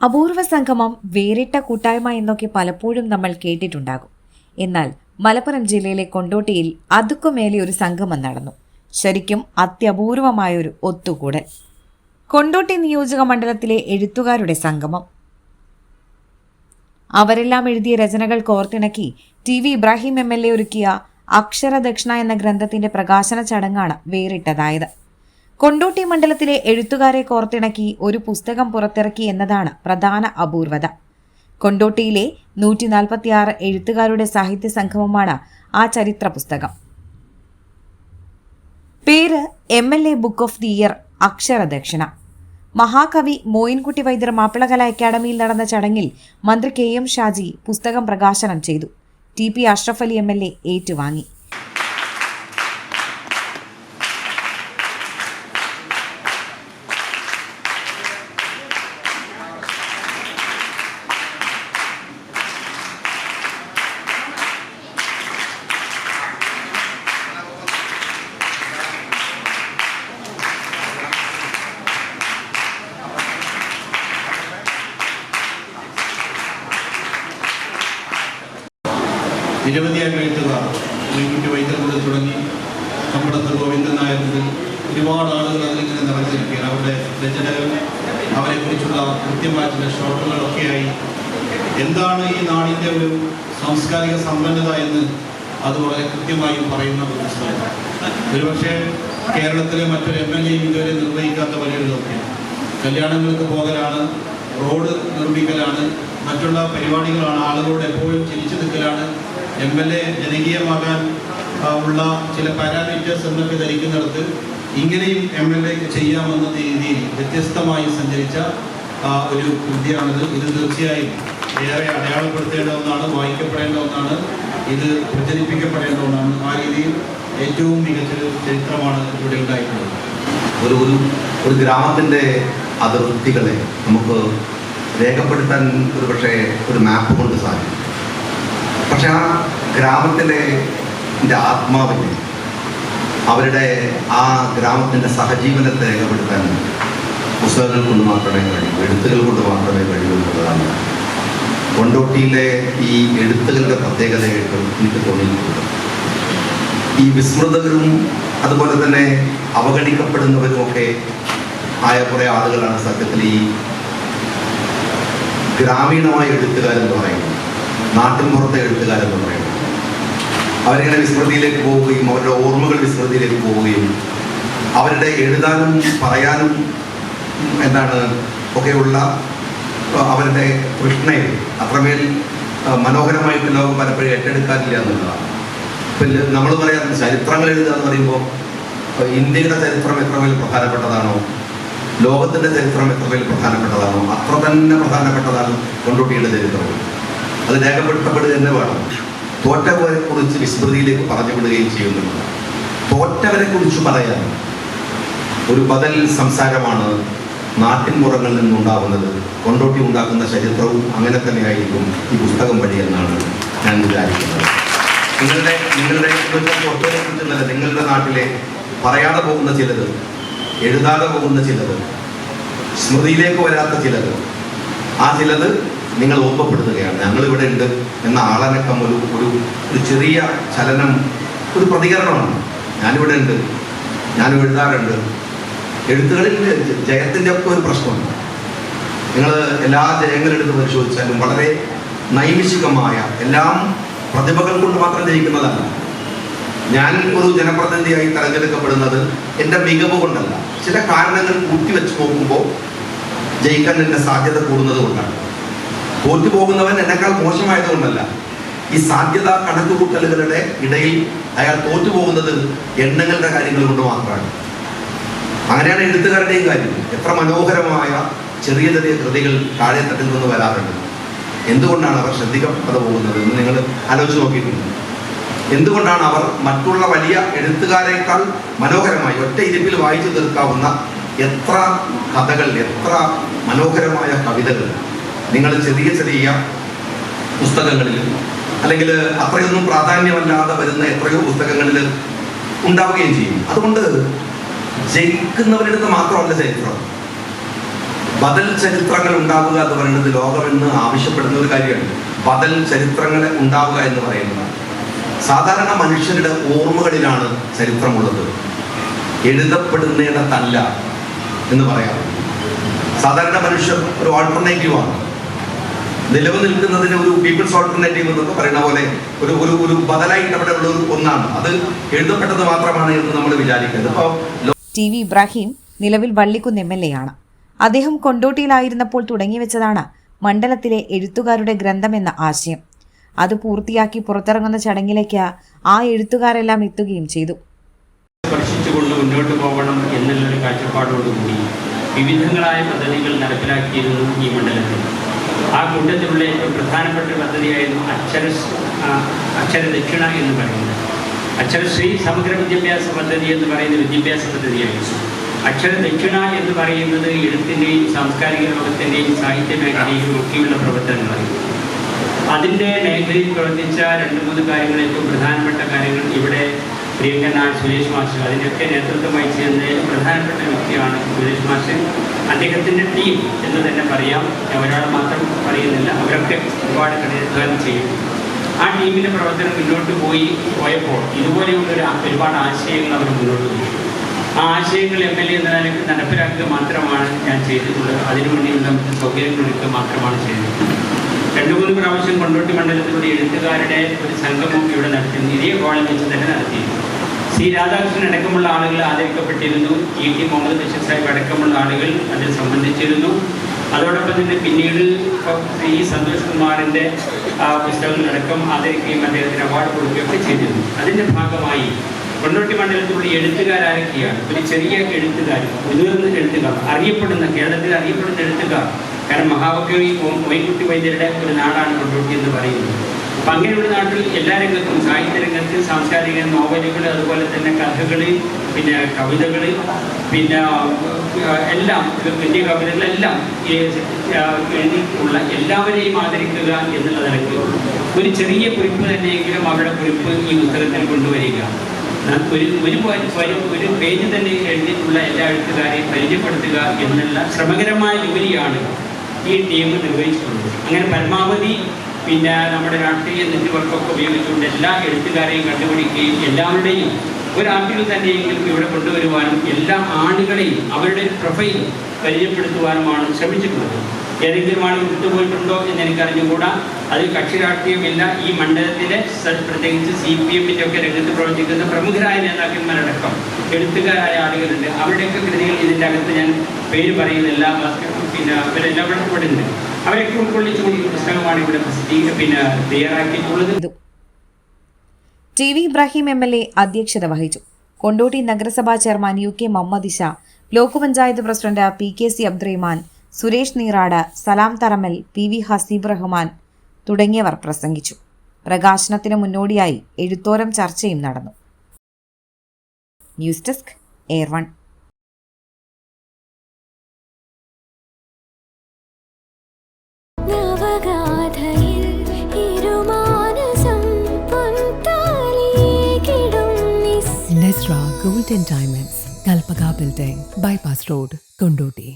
അപൂർവ സംഗമം, വേറിട്ട കൂട്ടായ്മ എന്നൊക്കെ പലപ്പോഴും നമ്മൾ കേട്ടിട്ടുണ്ടാകും. എന്നാൽ മലപ്പുറം ജില്ലയിലെ കൊണ്ടോട്ടിയിൽ അതുക്കുമേലെ ഒരു സംഗമം നടന്നു. ശരിക്കും അത്യപൂർവമായൊരു ഒത്തുകൂടൽ. കൊണ്ടോട്ടി നിയോജക മണ്ഡലത്തിലെ എഴുത്തുകാരുടെ സംഗമം. അവരെല്ലാം എഴുതിയ രചനകൾ കോർത്തിണക്കി TV ഇബ്രാഹിം MLA ഒരുക്കിയ അക്ഷരദക്ഷിണ എന്ന ഗ്രന്ഥത്തിന്റെ പ്രകാശന ചടങ്ങാണ് വേറിട്ടതായത്. കൊണ്ടോട്ടി മണ്ഡലത്തിലെ എഴുത്തുകാരെ കോർത്തിണക്കി ഒരു പുസ്തകം പുറത്തിറക്കി എന്നതാണ് പ്രധാന അപൂർവത. കൊണ്ടോട്ടിയിലെ 146 എഴുത്തുകാരുടെ സാഹിത്യ സംഗമമാണ് ആ ചരിത്ര പുസ്തകം. പേര് MLA book of the year Aksharadakshina. മഹാകവി മോയിൻകുട്ടി വൈദ്യർ മാപ്പിളകല അക്കാദമിയിൽ നടന്ന ചടങ്ങിൽ മന്ത്രി KM ഷാജി പുസ്തകം പ്രകാശനം ചെയ്തു. TP അഷ്റഫ് അലി MLA ഏറ്റുവാങ്ങി. നിരവധിയായി എഴുത്തുകാർ മോയിൻകുട്ടി വൈദ്യർ മുതൽ തുടങ്ങി കമ്പടത്ത് ഗോവിന്ദൻ നായർ മുതൽ ഒരുപാട് ആളുകൾ അതിലിങ്ങനെ നിറഞ്ഞിരിക്കുകയാണ്. അവരുടെ രചനകൾ, അവരെക്കുറിച്ചുള്ള കൃത്യമായിട്ടുള്ള ഷോട്ടുകളൊക്കെയായി എന്താണ് ഈ നാടിൻ്റെ ഒരു സാംസ്കാരിക സമ്പന്നത എന്ന് അത് വളരെ കൃത്യമായി പറയുന്ന ഒരു പുസ്തകം. ഒരുപക്ഷെ കേരളത്തിലെ മറ്റൊരു MLA ഇതുവരെ നിർവഹിക്കാത്ത വലിയൊരിതൊക്കെ കല്യാണങ്ങൾക്ക് പോകലാണ്, റോഡ് നിർമ്മിക്കലാണ്, മറ്റുള്ള പരിപാടികളാണ്, ആളുകളോട് എപ്പോഴും ചിരിച്ചു നിൽക്കലാണ്. MLA ജനകീയമാകാൻ ഉള്ള ചില പാരാമീറ്റേഴ്സ് എന്നൊക്കെ ധരിക്കുന്നിടത്ത് ഇങ്ങനെയും MLA ചെയ്യാമെന്ന രീതിയിൽ വ്യത്യസ്തമായി സഞ്ചരിച്ച ഒരു കൃതിയാണിത്. ഇത് തീർച്ചയായും ഏറെ അടയാളപ്പെടുത്തേണ്ട ഒന്നാണ്, വായിക്കപ്പെടേണ്ട ഒന്നാണ്, ഇത് പ്രചരിപ്പിക്കപ്പെടേണ്ട ഒന്നാണ്. ആ രീതിയിൽ ഏറ്റവും മികച്ചൊരു ചരിത്രമാണ് ഇവിടെ ഉണ്ടായിട്ടുള്ളത്. ഒരു ഗ്രാമത്തിൻ്റെ അതിർത്തികളെ നമുക്ക് രേഖപ്പെടുത്താൻ ഒരു മാപ്പ് കൊണ്ട് സാധിക്കും. പക്ഷെ ആ ഗ്രാമത്തിലെ ആത്മാവിനെ, അവരുടെ ആ ഗ്രാമത്തിൻ്റെ സഹജീവനത്തെ രേഖപ്പെടുത്താൻ പുസ്തകങ്ങൾ കൊണ്ട് മാത്രമേ കഴിയൂ, എഴുത്തുകൾ കൊണ്ട് മാത്രമേ കഴിയൂ എന്നുള്ളതാണ് കൊണ്ടോട്ടിയിലെ ഈ എഴുത്തുകളുടെ പ്രത്യേകതയായിട്ട് എനിക്ക് തോന്നിയിട്ടുണ്ട്. ഈ വിസ്മൃതരും അതുപോലെ തന്നെ അവഗണിക്കപ്പെടുന്നവരുമൊക്കെ ആയ കുറേ ആളുകളാണ് സത്യത്തിൽ ഈ ഗ്രാമീണമായ എഴുത്തുകാരെന്ന് പറയുന്നത്, നാട്ടിൻ പുറത്തെ എഴുത്തുകാരെന്ന് പറയുന്നത്. അവരിങ്ങനെ വിസ്മൃതിയിലേക്ക് പോവുകയും അവരുടെ ഓർമ്മകൾ വിസ്മൃതിയിലേക്ക് പോവുകയും അവരുടെ എഴുതാനും പറയാനും ഒക്കെയുള്ള അവരുടെ കൃഷ്ണയിൽ അത്രമേൽ മനോഹരമായിട്ട് ലോകം പലപ്പോഴും ഏറ്റെടുക്കാനില്ല എന്നുള്ളതാണ്. പിന്നെ നമ്മൾ പറയാം ചരിത്രങ്ങൾ എഴുതുക എന്ന് പറയുമ്പോൾ ഇന്ത്യയുടെ ചരിത്രം എത്രമേൽ പ്രധാനപ്പെട്ടതാണോ, ലോകത്തിൻ്റെ ചരിത്രം എത്രമേൽ പ്രധാനപ്പെട്ടതാണോ അത്ര തന്നെ പ്രധാനപ്പെട്ടതാണ് കൊണ്ടോട്ടിയുടെ ചരിത്രവും. അത് രേഖപ്പെടുത്തപ്പെടുക തന്നെ വേണം. തോറ്റവരെ കുറിച്ച് വിസ്മൃതിയിലേക്ക് പറഞ്ഞു വിടുകയും ചെയ്യുന്നുണ്ട്. തോറ്റവരെ കുറിച്ച് പറയാൻ ഒരു ബദൽ സംസാരമാണ് നാട്ടിൻപുറങ്ങളിൽ നിന്നുണ്ടാകുന്നത്. കൊണ്ടോട്ടി ഉണ്ടാക്കുന്ന ചരിത്രവും അങ്ങനെ തന്നെയായിരിക്കും ഈ പുസ്തകം വഴി എന്നാണ് ഞാൻ വിചാരിക്കുന്നത്. നിങ്ങളുടെ നാട്ടിലെ പറയാതെ പോകുന്ന ചിലത്, എഴുതാതെ പോകുന്ന ചിലത്, സ്മൃതിയിലേക്ക് വരാത്ത ചിലത്, ആ ചിലത് നിങ്ങൾ ഓർമ്മപ്പെടുത്തുകയാണ്. ഞങ്ങളിവിടെ ഉണ്ട് എന്ന ആളനക്കം, ഒരു ചെറിയ ചലനം, ഒരു പ്രതികരണമാണ്. ഞാനിവിടെ ഉണ്ട്, ഞാനും എഴുതാറുണ്ട്. എഴുത്തുകളിൽ ജയത്തിൻ്റെ ഒക്കെ ഒരു പ്രശ്നമുണ്ട്. നിങ്ങൾ എല്ലാ ജയങ്ങളെടുത്ത് പരിശോധിച്ചാലും വളരെ നൈമിഷികമായ, എല്ലാം പ്രതിഭകൾ കൊണ്ട് മാത്രം ജയിക്കുന്നതല്ല. ഞാൻ ഒരു ജനപ്രതിനിധിയായി തെരഞ്ഞെടുക്കപ്പെടുന്നത് എൻ്റെ മികവ് കൊണ്ടല്ല, ചില കാരണങ്ങൾ കൂട്ടിവെച്ച് നോക്കുമ്പോൾ ജയിക്കാൻ എൻ്റെ സാധ്യത കൂടുന്നത് കൊണ്ടാണ്. തോറ്റുപോകുന്നവൻ എന്നെക്കാൾ മോശമായതുകൊണ്ടല്ല, ഈ സാധ്യത കണക്കുകൂട്ടലുകളുടെ ഇടയിൽ അയാൾ തോറ്റുപോകുന്നത് എണ്ണങ്ങളുടെ കാര്യങ്ങൾ കൊണ്ട് മാത്രമാണ്. അങ്ങനെയാണ് എഴുത്തുകാരുടെയും കാര്യം. എത്ര മനോഹരമായ ചെറിയ ചെറിയ കൃതികൾ താഴെത്തട്ടിൽ നിന്ന് വരാറുണ്ട്. എന്തുകൊണ്ടാണ് അവർ ശ്രദ്ധിക്കപ്പെടാതെ പോകുന്നത് എന്ന് നിങ്ങൾ ആലോചിച്ച് നോക്കിയിട്ടുണ്ട്? എന്തുകൊണ്ടാണ് അവർ മറ്റുള്ള വലിയ എഴുത്തുകാരേക്കാൾ മനോഹരമായി ഒറ്റ ഇരിപ്പിൽ വായിച്ചു തീർക്കാവുന്ന എത്ര കഥകൾ, എത്ര മനോഹരമായ കവിതകൾ നിങ്ങൾ ചെറിയ ചെറിയ പുസ്തകങ്ങളിൽ, അല്ലെങ്കിൽ അത്രയൊന്നും പ്രാധാന്യമല്ലാതെ വരുന്ന എത്രയോ പുസ്തകങ്ങളിൽ ഉണ്ടാവുകയും ചെയ്യും. അതുകൊണ്ട് ജയിക്കുന്നവരുടെ മാത്രമല്ല ചരിത്രം, ബദൽ ചരിത്രങ്ങൾ ഉണ്ടാവുക എന്ന് പറയുന്നത് ലോകം ഇന്ന് ആവശ്യപ്പെടുന്ന ഒരു കാര്യമാണ്. ബദൽ ചരിത്രങ്ങൾ ഉണ്ടാവുക എന്ന് പറയുന്നത് സാധാരണ മനുഷ്യരുടെ ഓർമ്മകളിലാണ് ചരിത്രമുള്ളത്, എഴുതപ്പെടുന്നിടത്തല്ല എന്ന് പറയാം. സാധാരണ മനുഷ്യർ ഒരു ഓൾട്ടർനേറ്റീവാണ്, നിലനിൽക്കുന്നതിന് ഒരു പീപ്പിൾസ് ഓൾട്ടർനേറ്റീവ് എന്നൊക്കെ പറയുന്ന പോലെ ഒരു ഒരു ഒരു ബദലായിട്ട് അവിടെ ഉള്ള ഒരു ഒന്നാണ്. അത് എഴുതപ്പെട്ടത് മാത്രമാണ് എന്ന് നമ്മൾ വിചാരിക്കുന്നത്. അപ്പോൾ TV ഇബ്രാഹിം നിലവിൽ വള്ളിക്കുന്ന് MLA ആണ്. അദ്ദേഹം കൊണ്ടോട്ടിയിലായിരുന്നപ്പോൾ തുടങ്ങിവെച്ചതാണ് മണ്ഡലത്തിലെ എഴുത്തുകാരുടെ ഗ്രന്ഥമെന്ന ആശയം. അത് പൂർത്തിയാക്കി പുറത്തിറങ്ങുന്ന ചടങ്ങിലേക്ക് ആ എഴുത്തുകാരെല്ലാം എത്തുകയും ചെയ്തു. സ്പർശിച്ചുകൊണ്ട് മുന്നോട്ട് പോകണം എന്നുള്ളൊരു കാഴ്ചപ്പാടോടുകൂടി വിവിധങ്ങളായ പദ്ധതികൾ നടപ്പിലാക്കിയിരുന്നു ഈ മണ്ഡലത്തിൽ. ആ കൂട്ടത്തിലുള്ള ഏറ്റവും പ്രധാനപ്പെട്ട പദ്ധതിയായിരുന്നു അക്ഷരദക്ഷിണ എന്ന് പറയുന്നത്. അക്ഷരശ്രീ സമഗ്ര വിദ്യാഭ്യാസ പദ്ധതി എന്ന് പറയുന്ന വിദ്യാഭ്യാസ പദ്ധതിയായിരുന്നു. അക്ഷരദക്ഷിണ എന്ന് പറയുന്നത് എഴുത്തിൻ്റെയും സാംസ്കാരിക ലോകത്തിൻ്റെയും സാഹിത്യ മേഖലയിലും ഒക്കെയുള്ള പ്രവർത്തനങ്ങളായിരുന്നു. അതിൻ്റെ മേഖലയിൽ പ്രവർത്തിച്ച 2-3 കാര്യങ്ങൾ, ഏറ്റവും പ്രധാനപ്പെട്ട കാര്യങ്ങൾ ഇവിടെ പ്രിയങ്കരനായ സുരേഷ് മാസ്റ്റർ, അതിൻ്റെയൊക്കെ നേതൃത്വം വഹിച്ചതിൻ്റെ പ്രധാനപ്പെട്ട വ്യക്തിയാണ് സുരേഷ് മാസ്റ്റർ. അദ്ദേഹത്തിൻ്റെ ടീം എന്ന് തന്നെ പറയാം, ഒരാൾ മാത്രം പറയുന്നില്ല, അവരൊക്കെ ഒരുപാട് കഠിനാധ്വാനം ചെയ്യും. ആ ടീമിൻ്റെ പ്രവർത്തനം മുന്നോട്ട് പോയപ്പോൾ ഇതുപോലെയുള്ള ഒരുപാട് ആശയങ്ങൾ അവർ മുന്നോട്ട് പോയി. ആ ആശയങ്ങൾ MLA എന്ന നിലയ്ക്ക് നടപ്പിലാക്കുക മാത്രമാണ് ഞാൻ ചെയ്തിട്ടുള്ളത്. അതിനുവേണ്ടിയുള്ള സൗകര്യങ്ങളൊക്കെ മാത്രമാണ് ചെയ്തത്. 2-3 പ്രാവശ്യം കൊണ്ടോട്ടി മണ്ഡലത്തിലൂടെ എഴുത്തുകാരുടെ ഒരു സംഗമം ഇവിടെ നടത്തിയിരുന്നു. ഇതേ കോളം വെച്ച് തന്നെ നടത്തിയിരുന്നു. C. രാധാകൃഷ്ണൻ അടക്കമുള്ള ആളുകൾ ആദരിക്കപ്പെട്ടിരുന്നു. E.T. മുഹമ്മദ് ബഷീർ സാഹിബ് അടക്കമുള്ള ആളുകൾ അതിൽ സംബന്ധിച്ചിരുന്നു. അതോടൊപ്പം തന്നെ പിന്നീട് ഈ സന്തോഷ് കുമാറിൻ്റെ പുസ്തകങ്ങളടക്കം ആദരിക്കുകയും അദ്ദേഹത്തിന് അവാർഡ് കൊടുക്കുകയൊക്കെ ചെയ്തിരുന്നു. അതിൻ്റെ ഭാഗമായി കൊണ്ടോട്ടി മണ്ഡലത്തിലുള്ള എഴുത്തുകാരാരൊക്കെയാണ്? ഒരു ചെറിയ എഴുത്തുകാർ, മുതിർന്ന എഴുത്തുകാർ, കേരളത്തിൽ അറിയപ്പെടുന്ന എഴുത്തുകാർ. കാരണം മഹാകവി മൊയ്ൻകുട്ടി വൈദ്യരുടെ ഒരു നാടാണ് കൊണ്ടോട്ടി എന്ന് പറയുന്നത്. അപ്പം അങ്ങനെയുള്ള നാട്ടിൽ എല്ലാ രംഗത്തും, സാഹിത്യ രംഗത്ത്, സാംസ്കാരിക നോവലുകൾ, അതുപോലെ തന്നെ കഥകൾ, പിന്നെ കവിതകൾ, പിന്നെ എല്ലാം വലിയ കവിതകളെല്ലാം എഴുതിയിട്ടുള്ള എല്ലാവരെയും ആദരിക്കുക എന്നുള്ള നിലയ്ക്ക് ഒരു ചെറിയ കുറിപ്പ് തന്നെയെങ്കിലും അവരുടെ കുറിപ്പ് ഈ പുസ്തകത്തിൽ കൊണ്ടുവരിക, ഒരു പേജ് തന്നെ എഴുതിയിട്ടുള്ള എല്ലാ എഴുത്തുകാരെയും പരിചയപ്പെടുത്തുക എന്നുള്ള ശ്രമകരമായ ജോലിയാണ് ഈ ടീം നിർവഹിച്ചിട്ടുള്ളത്. അങ്ങനെ പരമാവധി പിന്നെ നമ്മുടെ രാഷ്ട്രീയ നെറ്റ്വർക്കൊക്കെ ഉപയോഗിച്ചുകൊണ്ട് എല്ലാ എഴുത്തുകാരെയും കണ്ടുപിടിക്കുകയും എല്ലാവരുടെയും ഒരു ആർട്ടിക്കിൾ തന്നെയെങ്കിലും ഇവിടെ കൊണ്ടുവരുവാനും എല്ലാ ആളുകളെയും അവരുടെ പ്രൊഫൈൽ പരിചയപ്പെടുത്തുവാനുമാണ് ശ്രമിച്ചിട്ടുള്ളത്. ഏതെങ്കിലും ആൾ വിട്ടുപോയിട്ടുണ്ടോ എന്ന് എനിക്കറിഞ്ഞുകൂടാ. അതിൽ കക്ഷി രാഷ്ട്രീയമില്ല. ഈ മണ്ഡലത്തിലെ പ്രത്യേകിച്ച് CPM-ൻ്റെ ഒക്കെ രംഗത്ത് പ്രവർത്തിക്കുന്ന പ്രമുഖരായ നേതാക്കന്മാരടക്കം എഴുത്തുകാരായ ആളുകളുണ്ട്. അവരുടെയൊക്കെ കൃതികൾ ഇതിൻ്റെ അകത്ത് ഞാൻ പേര് പറയുന്നില്ല, പിന്നെ അവരെല്ലാം ഇവിടെ ഉണ്ട്. അവരൊക്കെ ഉൾക്കൊള്ളിച്ചുകൊണ്ട് ഈ പുസ്തകമാണ് ഇവിടെ തയ്യാറാക്കിയിട്ടുള്ളത്. TV ഇബ്രാഹിം MLA അധ്യക്ഷത വഹിച്ചു. കൊണ്ടോട്ടി നഗരസഭാ chairman UK Muhammad Isha, block panchayat president PKC Abdurahman, Suresh Neerad, Salam Tharamal, PV Haseeb Rahman തുടങ്ങിയവർ പ്രസംഗിച്ചു. പ്രകാശനത്തിന് മുന്നോടിയായി എഴുത്തോരം ചർച്ചയും നടന്നു. News desk air 1. Lesra Gold and Diamonds, Kalpaka Building, Bypass Road, Kondoti.